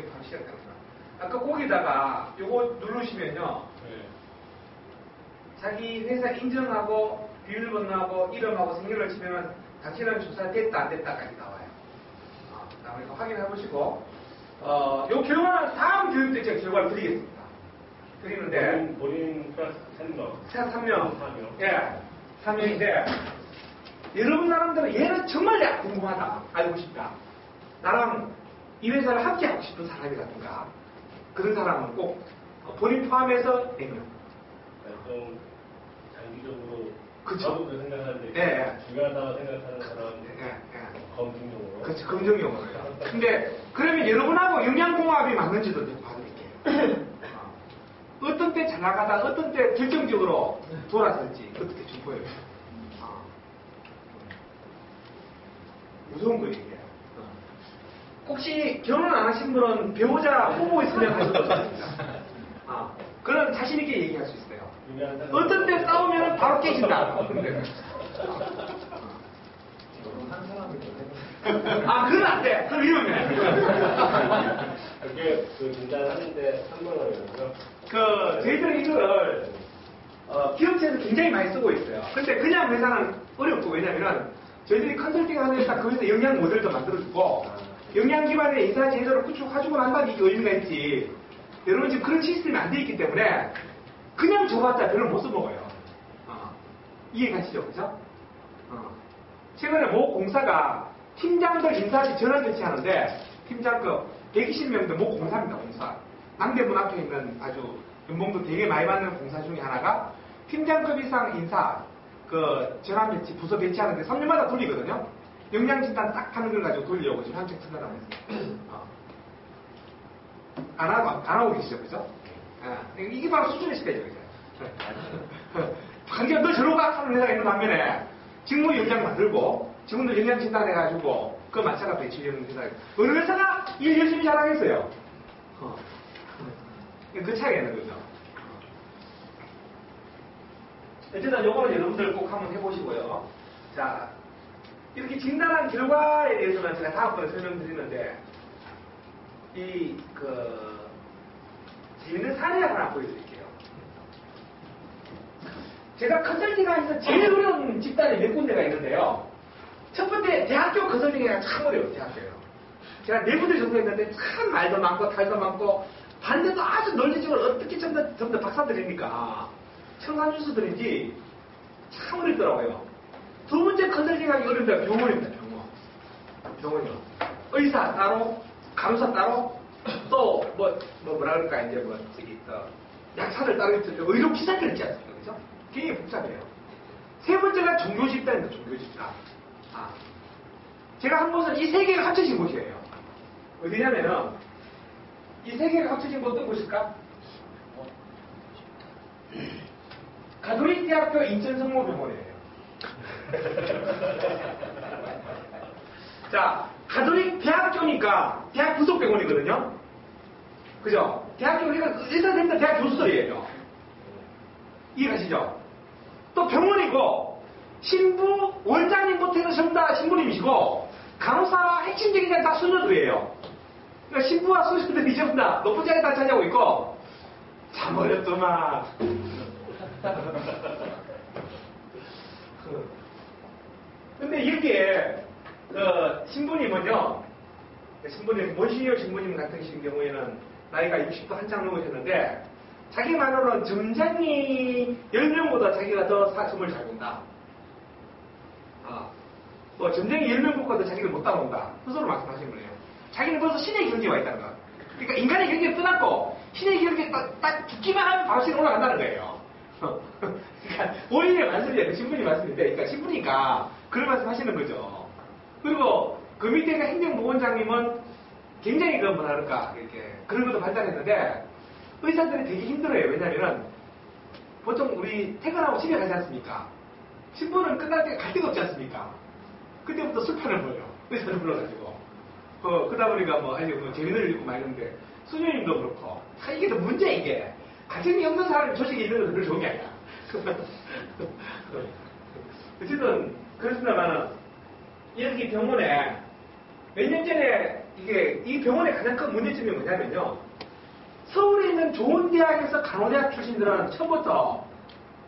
바로 시작합니다. 아까 거기다가 요거 누르시면요. 네. 자기 회사 인증하고 비밀번호하고 이름하고 생일을 치면은 당신은 조사됐다 안 됐다까지 나와요. 나오니까 확인해 보시고 요 결과는 다음 교육 때 제가 결과를 드리겠습니다. 드리는데 본인 플러스 3명. 예, 3명인데 여러분 사람들은 얘는 정말 내가 궁금하다, 알고 싶다. 나랑 이 회사를 함께 하고 싶은 사람이라든가 그런 사람은 꼭 본인 포함해서 4명. 좀 장기적으로 그쵸. 저도 그 생각하는데 예. 중요하다고 생각하는 사람 예. 검증용으로. 그렇지, 검증용으로요. 근데 그러면 여러분하고 영양공합이 맞는지도 좀 봐드릴게요. 어떤 때 잘 나가다 어떤 때 결정적으로 돌아설지 어떻게 좀 보여요. 무서운 거예요 이게. 혹시 결혼 안 하신 분은 배우자 후보 있으면 하셔도 좋습니다. 그런 자신 있게 얘기할 수 있어요. 어떤 때 싸우면 바로 깨진다. 그건 안 돼. 그럼 위험해. 그게 그 진단하는데 3,000원이거든요. 저희들은 이거를 기업체에서 굉장히 많이 쓰고 있어요. 근데 그냥 회사는 어렵고, 왜냐면은 저희들이 컨설팅 하는 회사 그 회사 영양 모델도 만들어주고 영양 기반의 인사 제도를 구축해주고 난 다음에 이게 의미가 있지. 여러분 지금 그런 시스템이 안 돼 있기 때문에 그냥 줘봤자 별로 못 써먹어요. 이해가시죠? 그죠? 최근에 모 공사가 팀장들 인사비 전환 조치하는데 팀장급 120명대 모 공사입니다. 공사. 남대문 앞에 있는 아주 연봉도 되게 많이 받는 공사 중에 하나가 팀장급 이상 인사 전환 배치, 부서 배치하는데 3년마다 돌리거든요. 영양진단 딱 하는 걸 가지고 돌리려고 지금 한쪽 생각하고 있어요. 안 하고 계시죠, 그죠? 이게 바로 수준의 시대죠, 그죠? 관계가 너 저러고 하는 회사가 있는 반면에 직무 영양 만들고 직원들 영양 진단해가지고 그 마차가 배치되는 회사. 어느 회사가 일 열심히 잘하겠어요? 그 차이가 있는 거죠. 어쨌든 요거는 여러분들 꼭 한번 해보시고요. 자, 이렇게 진단한 결과에 대해서는 제가 다음번에 설명드리는데 재밌는 사례 하나 보여드릴게요. 제가 컨설팅하면서 제일 어려운 집단이 몇 군데가 있는데요. 첫 번째, 대학교 컨설팅이 참 어려워요, 대학교요. 제가 4군데 정도 했는데 참 말도 많고 탈도 많고 반대도 아주 논리적으로 어떻게 전부 다 박사들이니까 청산유수들인지 참 어렵더라고요. 두 번째 컨설팅하기 어렵다. 병원입니다, 병원이요. 의사 따로, 간호사 따로, 또 뭐라 그럴까, 이제 약사를 따로 있죠. 의료 기사들 있지 않습니까? 그죠? 굉장히 복잡해요. 세 번째가 종교 집단입니다, 종교 집단. 제가 한 곳은 이 3개가 합쳐진 곳이에요. 어디냐면은, 이 3개가 합쳐진 곳 어떤 곳일까? 가톨릭 대학교 인천성모병원이에요. 자, 가톨릭 대학교니까 대학 부속 병원이거든요. 그죠? 대학교 우리가 의사생들 대학 교수들이에요. 이해가시죠? 또 병원이고 신부 원장님부터 해서 전부 다 신부님이시고 간호사 핵심적인 자는 다 수녀들이에요. 그러니까 신부와 수녀들이 전부 다 높은 자리에 다 차지하고 있고 참 어렵더만. 근데 이렇게 신부님은요, 몬시니어 신부님 같은 경우에는 나이가 60도 한창 넘으셨는데 자기 말로는 점장이 10명보다 자기가 더 사슴을 잘 본다. 점장이 10명보다 자기를 못 따라온다. 스스로 말씀하시는 거예요. 자기는 벌써 신의 경지에 와 있다는 거. 그러니까 인간의 경지에 떠났고 신의 경지에 딱 죽기만 하면 바로 신 올라간다는 거예요. 그러니까 본인의 말씀이에요. 신분이 말씀인데, 그러니까 신부니까 그런 말씀 하시는 거죠. 그리고 그 밑에 있는 행정보건장님은 굉장히 뭐랄까 이렇게 그런 것도 발달했는데 의사들이 되게 힘들어요. 왜냐면은 보통 우리 퇴근하고 집에 가지 않습니까? 신부는 끝날 때 갈 데가 없지 않습니까? 그때부터 술판을 벌여. 의사를 불러가지고. 그러다 보니까 재밌는 일 있고 막 이러는데 수녀님도 그렇고. 이게 더 문제야 이게. 가정이 없는 사람이 조직이 있는 건 별로 좋은 게 아니야. 어쨌든 그렇습니다만은 이렇게 병원에 몇 년 전에 이게 이 병원의 가장 큰 문제점이 뭐냐면요. 서울에 있는 좋은 대학에서 간호대학 출신들은 처음부터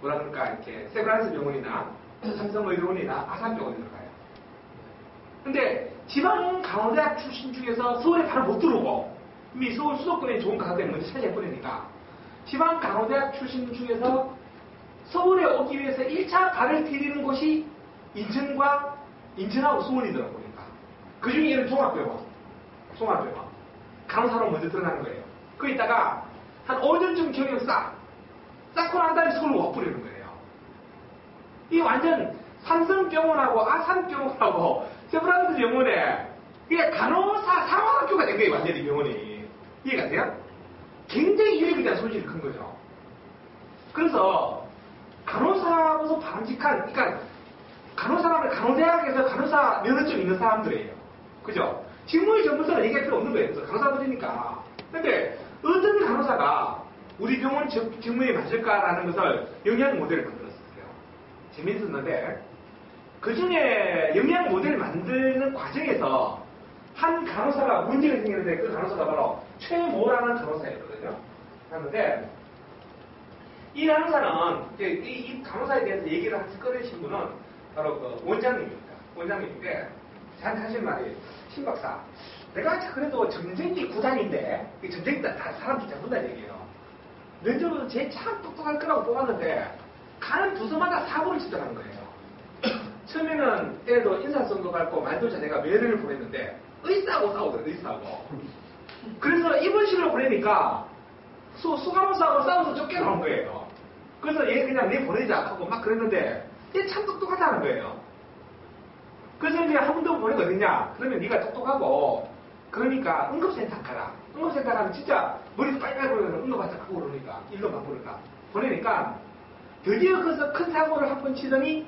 뭐라 그럴까 이렇게 세브란스 병원이나 삼성의료원이나 아산병원으로 가요. 근데 지방 간호대학 출신 중에서 서울에 바로 못 들어오고 이미 서울 수도권에 좋은 간호대학 먼저 차지해버리니까 지방 간호대학 출신 중에서 서울에 오기 위해서 1차 발을 디디는 곳이 인천하고 수원이더라고요. 보니까. 그 중에 얘는 종합병원. 간호사로 먼저 들어가는 거예요. 거기다가 한 5년쯤 경력 쌓고 난 다음에 서울로 와버리는 거예요. 이 완전 삼성병원하고 아산병원하고 세브란스 병원에 이게 간호사 상황학교가 된 거예요. 완전히 병원이. 이해가 돼요? 굉장히 유익에 대한 소질이 큰 거죠. 그래서 간호사로서 바람직한, 그러니까 간호사라면 간호대학에서 간호사 면허증 있는 사람들이에요. 그죠? 직무의 전문성을 얘기할 필요 없는 거예요. 그래서 간호사들이니까. 근데 어떤 간호사가 우리 병원 직무에 맞을까라는 것을 영양 모델을 만들었어요. 재밌었는데 그 중에 영양 모델을 만드는 과정에서 한 간호사가 문제가 생겼는데 그 간호사가 바로 최모라는 간호사였거든요. 그런데 이 간호사는 이 간호사에 대해서 얘기를 꺼내신 분은 바로 그 원장님입니다. 원장님인데 저한테 하신 말이 신박사 내가 그래도 점쟁이 구단인데 점쟁이다 다 사람들 잘 본다는 얘기예요. 면접으로 쟤 참 똑똑할 거라고 뽑았는데 가는 부서마다 사고를 치더라는 거예요. 처음에는 애도 인사성도 밟고 말도 잘해가 면회를 보냈는데 의사하고 싸우더라고요. 의사하고. 그래서 입원실로 보내니까 수간호사하고 싸워서 쫓겨나온 거예요. 그래서 얘 그냥 내 보내자 하고 막 그랬는데 얘 참 똑똑하다는 거예요. 그래서 이제 한 번 더 보내가 어딨냐? 그러면 네가 똑똑하고 그러니까 응급센터 가라. 응급센터 가면 진짜 머리도 빨빨 보이면 응급환자 갖고 그러니까 일로 막 그러니까 보내니까 드디어 거기서 큰 사고를 한 번 치더니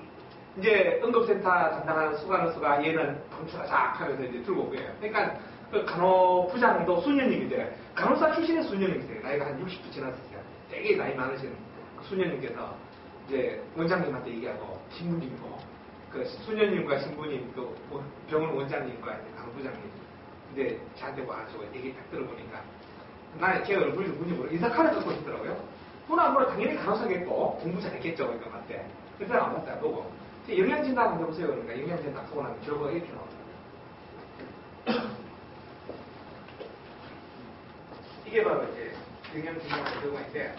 이제 응급센터 담당하는 수간호수가 얘는 검출하자 하면서 이제 들고 온 거예요. 그러니까 그 간호부장도 수녀님인데 간호사 출신의 수녀님이세요. 나이가 한 60도 지났었어요. 되게 나이 많으신 그 수녀님께서 이제 원장님한테 얘기하고 신부님고 그 수녀님과 신부님 또 병원 원장님과 간호부장님 근데 저한테 와가지고 얘기 딱 들어보니까 나의 제 얼굴이 누군지 모르고 인사카드 갖고 있더라고요. 뭐나 뭐나 당연히 간호사겠고 공부 잘했겠죠. 그러니까 맞대. 그 사람 안 맞다 보고 영양진단 한번 해보세요. 그러니까 영양진단 하고 나면 결과가 이렇게 나옵니다. 이게 바로 이제 영양진단의 결과인데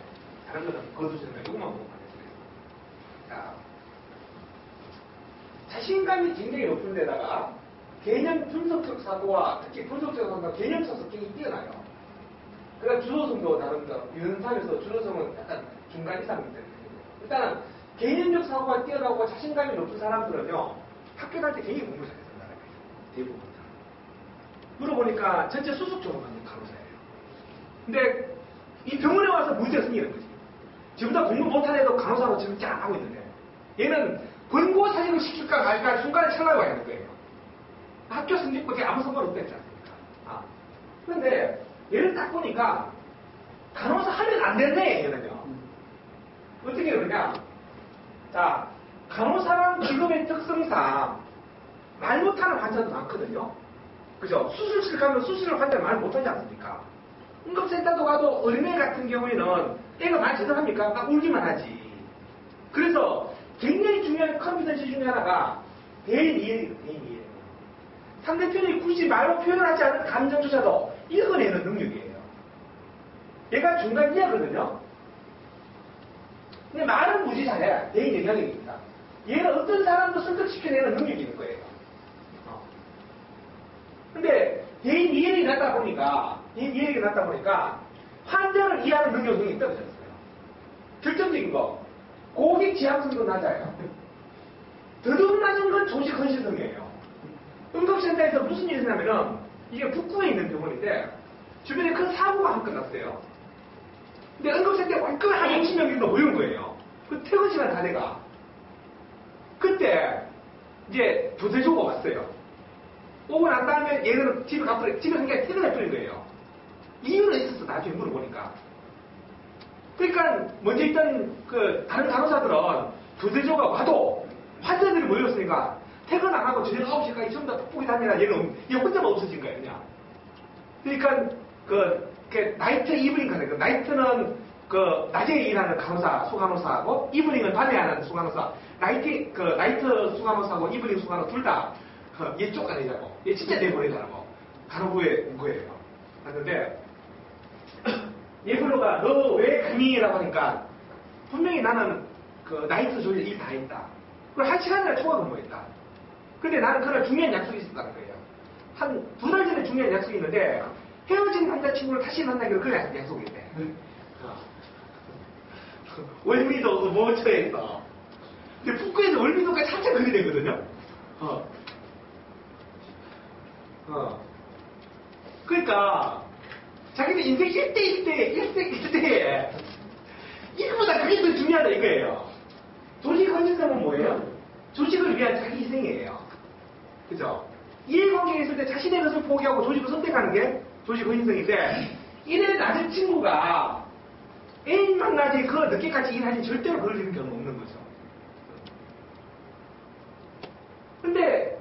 다른 거는 거두시는 거 이것만 보고 가겠습니다. 자, 자신감이 굉장히 높은 데다가 개념 분석적 사고와 특히 분석적 사고와 개념적 성격이 뛰어나요. 그러니까 준호성도 다릅니다. 유연탑에서 준호성은 약간 중간 이상 되는 거예요. 일단은 개념적 사고가 뛰어나고 자신감이 높은 사람들은요 학교 다닐 때 굉장히 공부 잘했단다는 거예요. 대부분 다. 물어보니까 전체 수석적으로 만든 간호사예요. 근데 이 병원에 와서 문제가 생기는 거지. 지금보다 공부 못한 애도 간호사로 지금 쫙 하고 있는데 얘는 권고 사직을 시킬까 말까 순간에 찰나가 와야 하는 거예요. 학교 성적과 아무 상관없다 했지 않습니까? 그런데 얘를 딱 보니까 간호사 하면 안 된대 얘는요. 어떻게 그러냐? 자, 간호사란 직업의 특성상 말 못하는 환자도 많거든요. 그죠? 수술실 가면 수술을 환자 말 못하지 않습니까? 응급센터도 가도 어린애 같은 경우에는 애가 말 제대로 합니까? 막 울기만 하지. 그래서 굉장히 중요한 컴피턴시 중에 하나가 대인 이해예요. 대인 이해. 상대편이 굳이 말로 표현하지 않은 감정조차도 읽어내는 능력이에요. 얘가 중간 이해거든요. 근데 말은 무지 잘해. 대인 영향력입니다. 얘는 어떤 사람도 설득시켜내는 능력이 있는 거예요. 근데 대인 이해력이 낮다 보니까 환자를 이해하는 능력이 떨어졌어요. 결정적인 거. 고객 지향성도 낮아요. 더더욱 낮은 건 조직 헌신성이에요. 응급센터에서 무슨 일이 있냐면은 이게 북구에 있는 병원인데 주변에 큰 사고가 한 건 났어요. 근데 응급센터에 완전히 한 60명 정도 모인 거예요. 그 퇴근 시간 다 돼가. 그때 이제 조대조가 왔어요. 오고 난 다음에 얘는 집에 가버려, 집에 간 게 퇴근해버린 거예요. 이유는 있었어, 나중에 물어보니까. 그러니까 먼저 있던 그 다른 간호사들은 조대조가 와도 환자들이 모였으니까 퇴근 안 하고 저녁 9시까지 전부 다 푹푹이 다니라 얘 혼자만 없어진 거예요, 그냥. 그러니까 나이트 이브닝 간에 나이트는 낮에 일하는 간호사, 수간호사하고 이브닝은 밤에 하는 수간호사. 나이트 수간호사하고 이브닝 수간호사 둘 다 얘 쫓아내자고. 얘 진짜 내보내자고. 간호부에 온 거예요. 그런데 예불로가 너 왜 강의라고 하니까 분명히 나는 나이트 조일 일 다 했다. 그리고 1시간이나 초과 근무했다. 근데 나는 그날 중요한 약속이 있었다는 거예요. 한 2달 전에 중요한 약속이 있는데 헤어진 남자친구를 다시 만나기로 그래 약속인데. 월미도 모처에 있어. 근데 북구에서 월미도까지 한참 거리 되거든요. 그러니까 자기는 인생 1대1대 이거보다 그게 더 중요하다 이거예요. 조직 헌신성은 뭐예요? 조직을 위한 자기 희생이에요. 그죠? 이해관계에 있을 때 자신의 것을 포기하고 조직을 선택하는 게 조직 헌신성인데 이래 낮은 친구가 애인 만나지 늦게까지 일하지 절대로 그럴 일은 경우 없는 거죠. 근데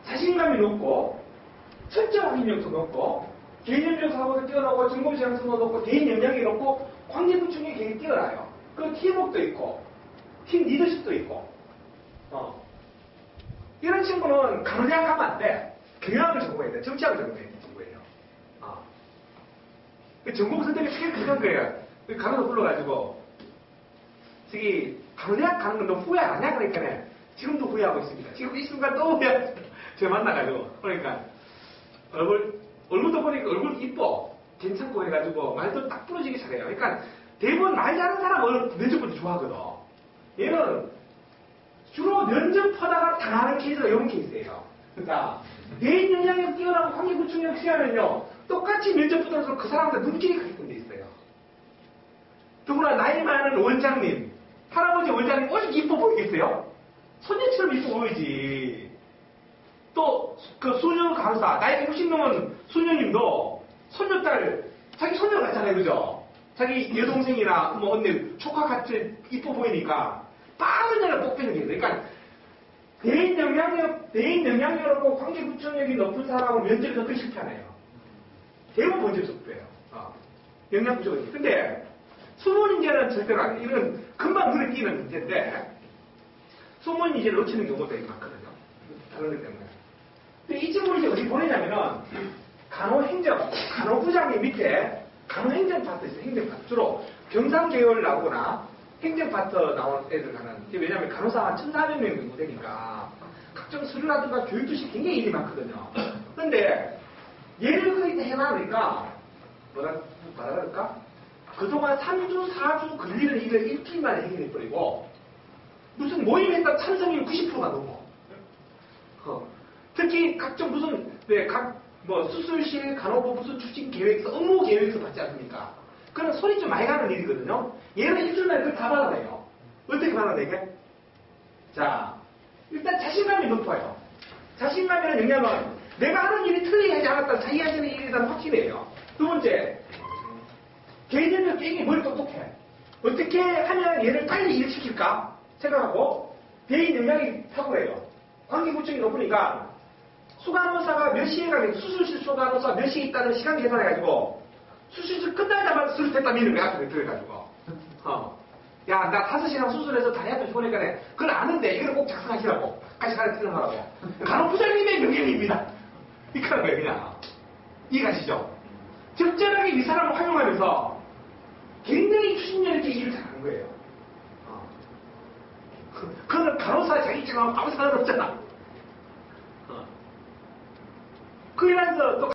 자신감이 높고 철저한 확인력도 높고 개념적 사고도 뛰어나고 정보 지향성도 높고 대인 역량이 높고 관계 구축이 굉장히 뛰어나요. 그 팀워크도 있고 팀 리더십도 있고 이런 친구는 간호대학 가면 안 돼. 경영학을 전공해야 돼. 정치학을 전공해야 돼. 친구예요. 그 전공 선택이 되게 중요한 거예요. 간호사 불러가지고 저기 간호대학 가는 건 너 후회 안 하냐? 그러니까 지금도 후회하고 있습니다. 지금 이 순간 또 후회하고 제가 만나가지고 그러니까 얼굴도 보니까 얼굴 이뻐 괜찮고 해가지고 말도 딱 부러지게 잘해요. 그러니까 대부분 말 잘하는 사람은 면접 볼 때 좋아하거든. 얘는 주로 면접하다가 당하는 케이스가 이런 케이스예요. 그러니까 개인 역량이 뛰어나고 관계 구축력 취하면요 똑같이 면접 붙어서 그 사람한테 눈길이 가게끔 돼 있어요. 더구나 나이 많은 원장님, 할아버지 원장님 어떻게 이뻐 보이겠어요? 손녀처럼 이뻐 보이지. 또 그 수녀 간호사 나이 60 넘은 수녀님도 손녀딸 자기 손녀 같잖아요, 그죠? 자기 여동생이나 뭐 언니 조카같이 이뻐 보이니까 빠른 년을 뽑히는 게 있어요. 그러니까 대인 영향력 없고 관계 구축력이 높은 사람은 면접에서 더 실패하네요. 대부분 먼저 적대요. 영양 부족이. 근데 숨은 인재는 절대로 안 돼. 이건 금방 눈에 띄는 문제인데 숨은 인재를 놓치는 경우가 되게 많거든요. 다른 것 때문에. 근데 이 친구를 이제 어디 보내냐면은 간호부장님 밑에 간호행정 파트 있어요. 행정 파트. 주로 경상계열 나오거나 행정 파트 나오는 애들 가는. 왜냐면 간호사 한 1,400명 정도 되니까 각종 서류라든가 교육도 시 굉장히 일이 많거든요. 근데 얘를 거의 다 해놔니까 뭐라 그럴까? 그동안 3주, 4주 걸리는 일을 일주일 만에 해결해버리고 무슨 모임에다 참석률 90%가 넘어. 특히 각종 수술실, 간호부 무슨 추진 계획서, 업무 계획서 받지 않습니까? 그런 손이 좀 많이 가는 일이거든요. 얘는 일주일 만에 그걸 다 받아내요. 어떻게 받아내게? 자, 일단 자신감이 높아요. 자신감이라는 영향은 내가 하는 일이 틀리지 않았다. 자기 하시는 일에 대한 확신이에요. 두 번째, 개인적으로 굉장히 머리 똑똑해. 어떻게 하면 얘를 빨리 일시킬까 생각하고 대인 역량이 탁월해요. 관계 구축이 높으니까 수간호사가 몇 시에 가면 수술실 수간호사 몇 시에 있다는 시간 계산해가지고 수술실 끝나자마자 수술했다 미는 거야. 그래가지고 야, 나 5시간 수술해서 다리 앞에 보니까 그걸 아는데 이걸 꼭 작성하시라고. 같이 가르쳐 틀어하라고. 간호부장님의 명령입니다. 이렇게 하는 거예요, 그냥. 이해가시죠? 적절하게 이 사람을 활용하면서 굉장히 추진력 있게 일을 잘하는 거예요. 그거는 간호사 자격증하고 아무 상관없잖아. 그러면서 또